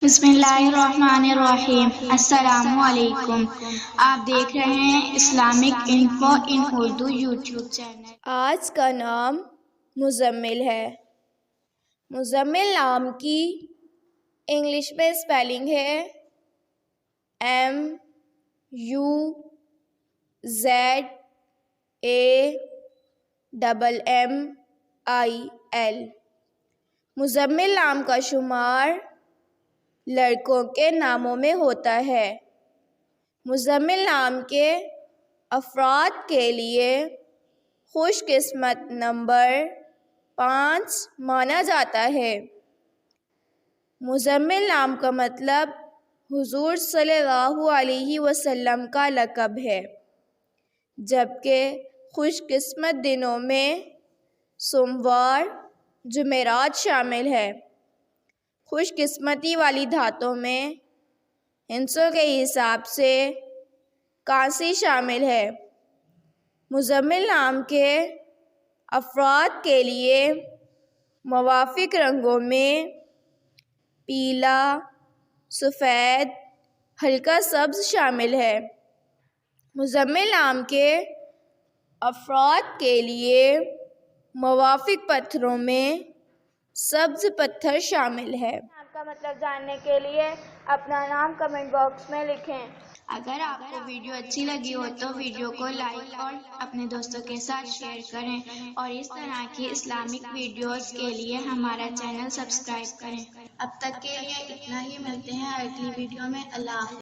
بسم اللہ الرحمن الرحیم۔ السلام علیکم۔ آپ دیکھ رہے ہیں اسلامک انفو ان اردو یوٹیوب چینل۔ آج کا نام مزمل ہے۔ مزمل نام کی انگلش میں اسپیلنگ ہے MUZAMMIL۔ مزمل نام کا شمار لڑکوں کے ناموں میں ہوتا ہے۔ مزمل نام کے افراد کے لیے خوش قسمت نمبر 5 مانا جاتا ہے۔ مزمل نام کا مطلب حضور صلی اللہ علیہ وسلم کا لقب ہے، جبکہ خوش قسمت دنوں میں سوموار، جمعرات شامل ہے۔ خوش قسمتی والی دھاتوں میں ہندسوں کے حساب سے کانسی شامل ہے۔ مزمل نام کے افراد کے لیے موافق رنگوں میں پیلا، سفید، ہلکا سبز شامل ہے۔ مزمل نام کے افراد کے لیے موافق پتھروں میں سبز پتھر شامل ہے۔ نام کا مطلب جاننے کے لیے اپنا نام کمنٹ باکس میں لکھیں۔ اگر آپ کو ویڈیو اچھی لگی ہو تو ویڈیو کو لائک اور اپنے دوستوں کے ساتھ شیئر کریں، اور اس طرح کی اسلامک ویڈیوز کے لیے ہمارا چینل سبسکرائب کریں۔ اب تک کے لیے اتنا ہی، ملتے ہیں اگلی ویڈیو میں۔ اللہ حافظ۔